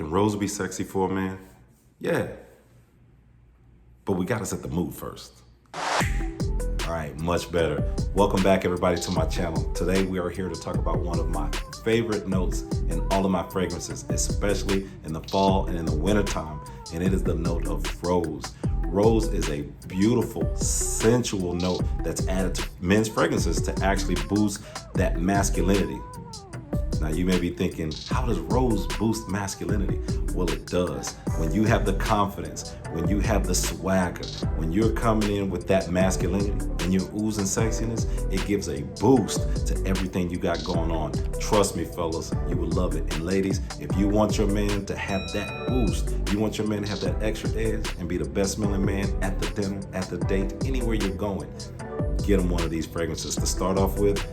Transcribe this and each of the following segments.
Can rose be sexy for a man? Yeah. But we gotta set the mood first. All right, much better. Welcome back everybody to my channel. Today we are here to talk about one of my favorite notes in all of my fragrances, especially in the fall and in the winter time, and it is the note of rose. Rose is a beautiful, sensual note that's added to men's fragrances to actually boost that masculinity. Now you may be thinking, how does rose boost masculinity? Well, it does. When you have the confidence, when you have the swagger, when you're coming in with that masculinity and you're oozing sexiness, it gives a boost to everything you got going on. Trust me, fellas, you will love it. And ladies, if you want your man to have that boost, you want your man to have that extra edge and be the best smelling man at the dinner, at the date, anywhere you're going, get him one of these fragrances to start off with.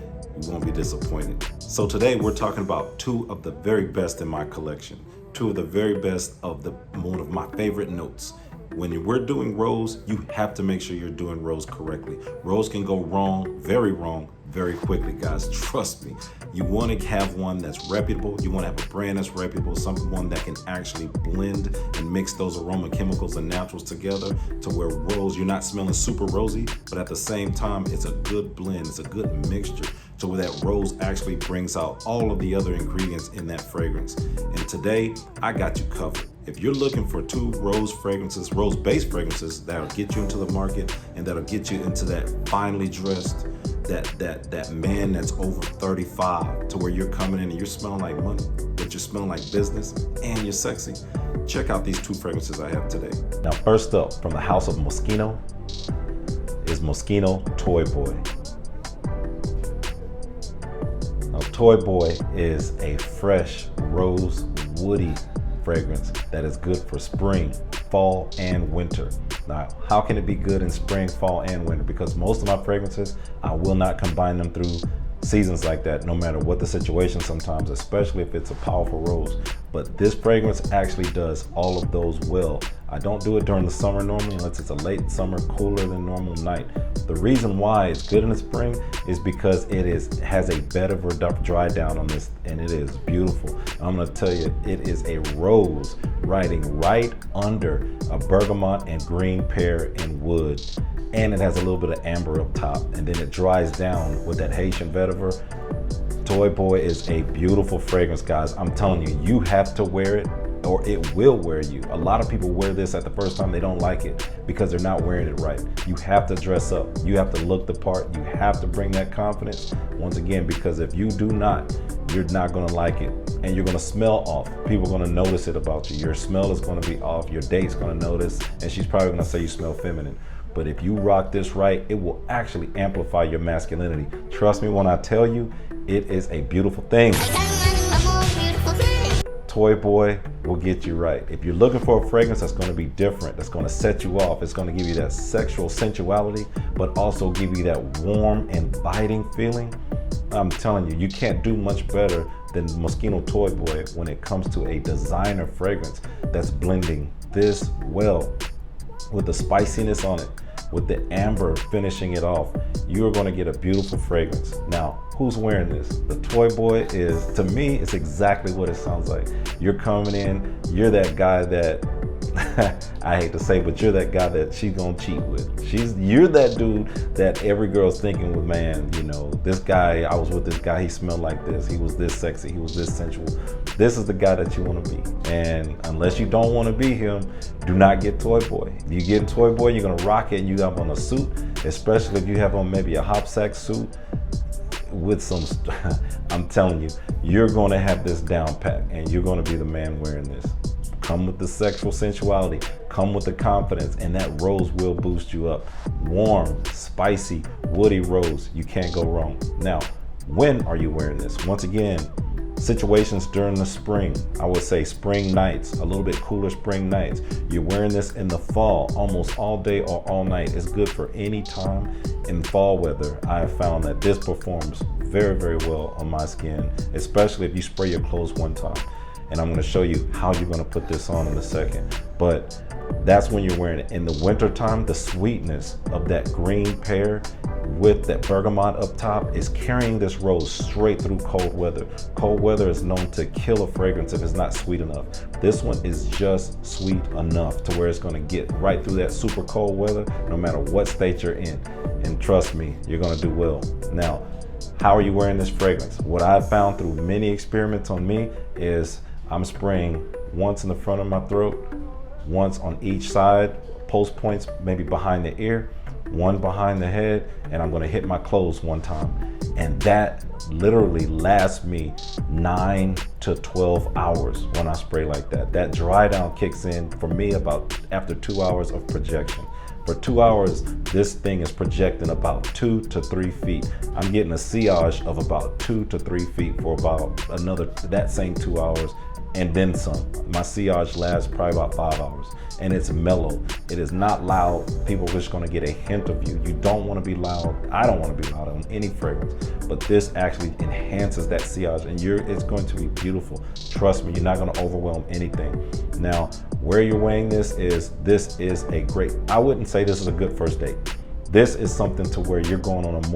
You won't be disappointed. So today we're talking about two of the very best in my collection, two of the very best of one of my favorite notes. When we're doing rose, you have to make sure you're doing rose correctly. Rose can go wrong, very quickly, guys. Trust me. You want to have one that's reputable. You want to have a brand that's reputable, someone that can actually blend and mix those aroma chemicals and naturals together to where rose, you're not smelling super rosy, but at the same time, it's a good blend. It's a good mixture to where that rose actually brings out all of the other ingredients in that fragrance. And today, I got you covered. If you're looking for two rose fragrances, rose-based fragrances that'll get you into the market and that'll get you into that finely dressed, that man that's over 35 to where you're coming in and you're smelling like money, but you're smelling like business and you're sexy, check out these two fragrances I have today. Now, first up, from the house of Moschino is Moschino Toy Boy. Now, Toy Boy is a fresh, rose, woody fragrance that is good for spring, fall, and winter. Now, how can it be good in spring, fall, and winter? Because most of my fragrances, I will not combine them through seasons like that, no matter what the situation sometimes, especially if it's a powerful rose. But this fragrance actually does all of those well. I don't do it during the summer normally, unless it's a late summer, cooler than normal night. The reason why it's good in the spring is because it has a bed of dry down on this, and it is beautiful. I'm gonna tell you, it is a rose riding right under a bergamot and green pear and wood. And it has a little bit of amber up top, and then it dries down with that Haitian vetiver. Toy Boy is a beautiful fragrance, guys. I'm telling you, you have to wear it or it will wear you. A lot of people wear this at the first time, they don't like it because they're not wearing it right. You have to dress up, you have to look the part, you have to bring that confidence, once again, because if you do not, you're not gonna like it and you're gonna smell off. People are gonna notice it about you. Your smell is gonna be off, your date's gonna notice, and she's probably gonna say you smell feminine. But if you rock this right, it will actually amplify your masculinity. Trust me when I tell you, it is a beautiful thing. Toy Boy will get you right. If you're looking for a fragrance that's gonna be different, that's gonna set you off, it's gonna give you that sexual sensuality, but also give you that warm, inviting feeling, I'm telling you, you can't do much better than Moschino Toy Boy when it comes to a designer fragrance that's blending this well with the spiciness on it, with the amber finishing it off. You are gonna get a beautiful fragrance. Now, who's wearing this? The Toy Boy is, to me, it's exactly what it sounds like. You're coming in, you're that guy that, I hate to say, but you're that guy that she's gonna cheat with. You're that dude that every girl's thinking with, man, you know, this guy, I was with this guy, he smelled like this, he was this sexy, he was this sensual. This is the guy that you wanna be. And unless you don't wanna be him, do not get Toy Boy. If you get Toy Boy, you're gonna rock it and you have on a suit, especially if you have on maybe a hopsack suit with some, I'm telling you, you're gonna have this down pat and you're gonna be the man wearing this. Come with the sexual sensuality, come with the confidence, and that rose will boost you up. Warm, spicy, woody rose, you can't go wrong. Now, when are you wearing this? Once again, situations during the spring, I would say spring nights, a little bit cooler spring nights. You're wearing this in the fall, almost all day or all night. It's good for any time in fall weather. I have found that this performs very well on my skin, especially if you spray your clothes one time. And I'm gonna show you how you're gonna put this on in a second. But that's when you're wearing it. In the winter time, the sweetness of that green pear with that bergamot up top is carrying this rose straight through cold weather. Cold weather is known to kill a fragrance if it's not sweet enough. This one is just sweet enough to where it's going to get right through that super cold weather, no matter what state you're in. And trust me, you're going to do well. Now, how are you wearing this fragrance? What I've found through many experiments on me is I'm spraying once in the front of my throat, once on each side, pulse points maybe behind the ear, one behind the head, and I'm gonna hit my clothes one time. And that literally lasts me 9 to 12 hours when I spray like that. That dry down kicks in for me about after 2 hours of projection. For 2 hours, this thing is projecting about 2 to 3 feet. I'm getting a sillage of about 2 to 3 feet for about that same 2 hours, and then some. My sillage lasts probably about 5 hours, and it's mellow. It is not loud. People are just gonna get a hint of you. You don't wanna be loud. I don't wanna be loud on any fragrance, but this actually enhances that sillage, and it's going to be beautiful. Trust me, you're not gonna overwhelm anything. Now, where you're wearing this is a great, I wouldn't say this is a good first date. This is something to where you're going on a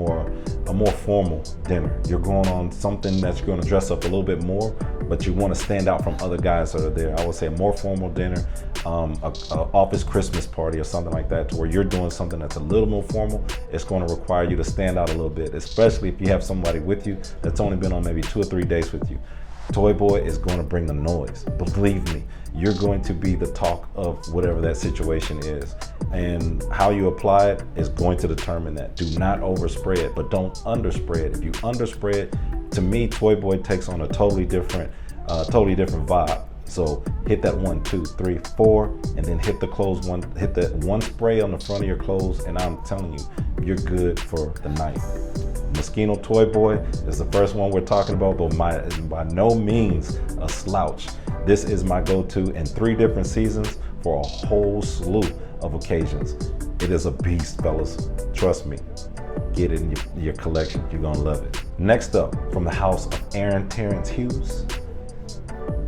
more formal dinner. You're going on something that you're gonna dress up a little bit more, but you wanna stand out from other guys that are there. I would say a more formal dinner, a office Christmas party or something like that, to where you're doing something that's a little more formal. It's gonna require you to stand out a little bit, especially if you have somebody with you that's only been on maybe 2 or 3 dates with you. Toy Boy is going to bring the noise. Believe me, you're going to be the talk of whatever that situation is. And how you apply it is going to determine that. Do not overspray it, but don't underspray it. If you underspray it, to me, Toy Boy takes on a totally different vibe. So hit that 1, 2, 3, 4, and then hit the clothes hit that one spray on the front of your clothes, and I'm telling you, you're good for the night. Moschino Toy Boy is the first one we're talking about, but by no means a slouch. This is my go-to in 3 different seasons for a whole slew of occasions. It is a beast, fellas. Trust me. Get it in your collection. You're gonna love it. Next up, from the house of Aaron Terrence Hughes,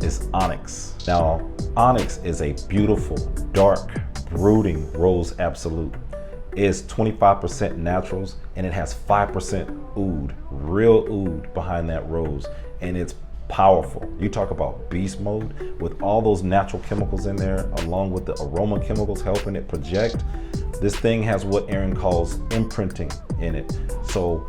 is Onyx. Now, Onyx is a beautiful, dark, brooding rose absolute. It's 25% naturals, and it has 5% oud, real oud behind that rose, and it's powerful. You talk about beast mode with all those natural chemicals in there, along with the aroma chemicals helping it project. This thing has what Aaron calls imprinting in it. So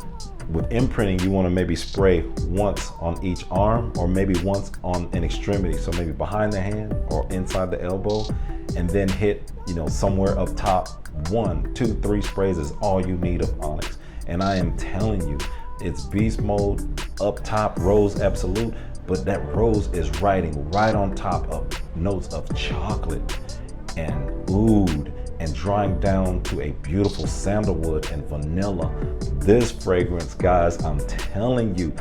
with imprinting, you want to maybe spray once on each arm, or maybe once on an extremity, so maybe behind the hand or inside the elbow, and then hit, somewhere up top. 1, 2, 3 sprays is all you need of Onyx. And I am telling you, it's beast mode, up top, rose absolute, but that rose is riding right on top of notes of chocolate and oud, and drying down to a beautiful sandalwood and vanilla. This fragrance, guys, I'm telling you,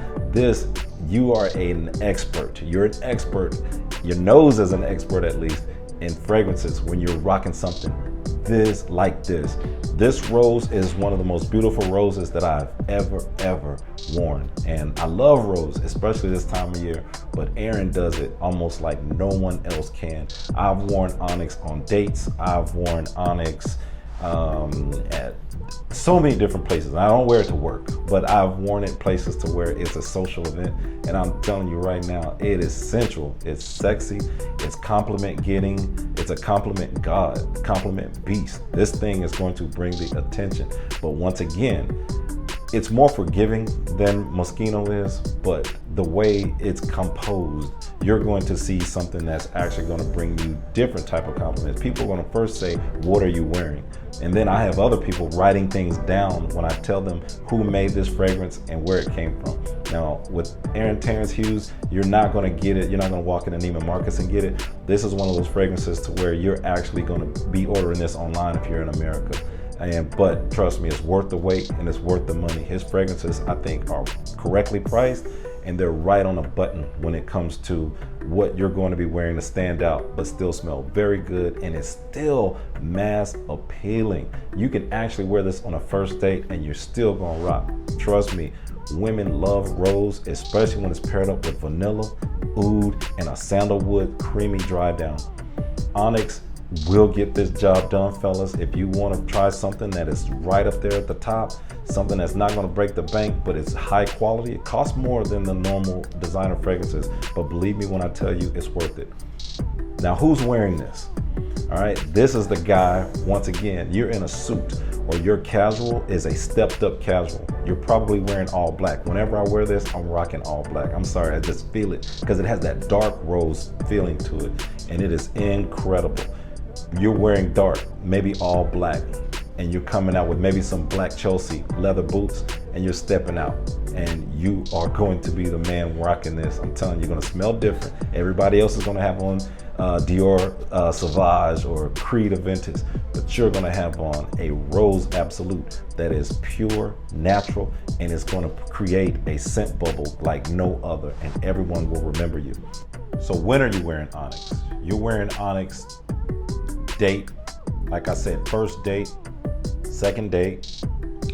you are an expert. You're an expert. Your nose is an expert, at least, in fragrances when you're rocking something like this. This rose is one of the most beautiful roses that I've ever worn. And I love rose, especially this time of year, but Aaron does it almost like no one else can. I've worn Onyx on dates. I've worn Onyx at so many different places. I don't wear it to work, but I've worn it places to where it's a social event. And I'm telling you right now, it is sensual, it's sexy, it's compliment getting, it's a compliment God, compliment beast. This thing is going to bring the attention. But once again, it's more forgiving than Moschino is, but the way it's composed, you're going to see something that's actually going to bring you different type of compliments. People are going to first say, what are you wearing? And then I have other people writing things down when I tell them who made this fragrance and where it came from. Now, with Aaron Terrence Hughes, you're not going to get it. You're not going to walk into Neiman Marcus and get it. This is one of those fragrances to where you're actually going to be ordering this online if you're in America. But trust me, it's worth the wait and it's worth the money. His fragrances, I think, are correctly priced, and they're right on a button when it comes to what you're going to be wearing to stand out, but still smell very good, and it's still mass appealing. You can actually wear this on a first date and you're still gonna rock. Trust me, women love rose, especially when it's paired up with vanilla, oud, and a sandalwood creamy dry down. Onyx will get this job done, fellas. If you want to try something that is right up there at the top, something that's not going to break the bank, but it's high quality, it costs more than the normal designer fragrances, but believe me when I tell you, it's worth it. Now, who's wearing this? All right, this is the guy. Once again, you're in a suit, or your casual is a stepped up casual. You're probably wearing all black. Whenever I wear this, I'm rocking all black. I'm sorry, I just feel it because it has that dark rose feeling to it, and it is incredible. You're wearing dark, maybe all black, and you're coming out with maybe some black Chelsea leather boots, and you're stepping out, and you are going to be the man rocking this. I'm telling you, you're going to smell different. Everybody else is going to have on Dior Sauvage or Creed Aventus, but you're going to have on a Rose Absolute that is pure, natural, and it's going to create a scent bubble like no other, and everyone will remember you. So when are you wearing Onyx? You're wearing Onyx date, like I said, first date, second date,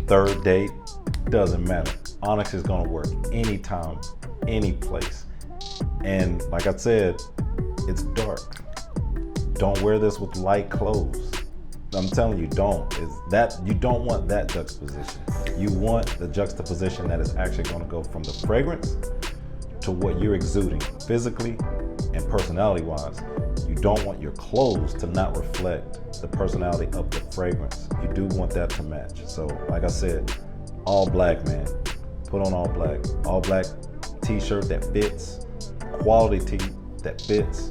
third date, doesn't matter. Onyx is gonna work anytime, any place. And like I said, it's dark. Don't wear this with light clothes. I'm telling you, you don't want that juxtaposition. You want the juxtaposition that is actually gonna go from the fragrance to what you're exuding physically and personality wise. You don't want your clothes to not reflect the personality of the fragrance. You do want that to match. So like I said, all black, man. Put on all black. All black t-shirt that fits, quality tee that fits,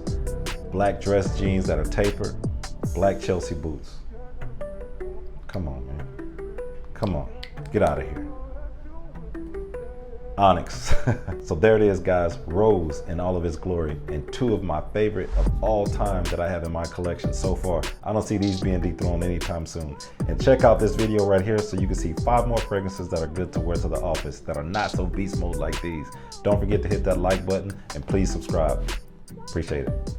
black dress jeans that are tapered, black Chelsea boots. Come on, man. Come on, get out of here. Onyx. So there it is, guys. Rose in all of its glory, and two of my favorite of all time that I have in my collection so far. I don't see these being dethroned anytime soon. And check out this video right here so you can see 5 more fragrances that are good to wear to the office that are not so beast mode like these. Don't forget to hit that like button and please subscribe. Appreciate it.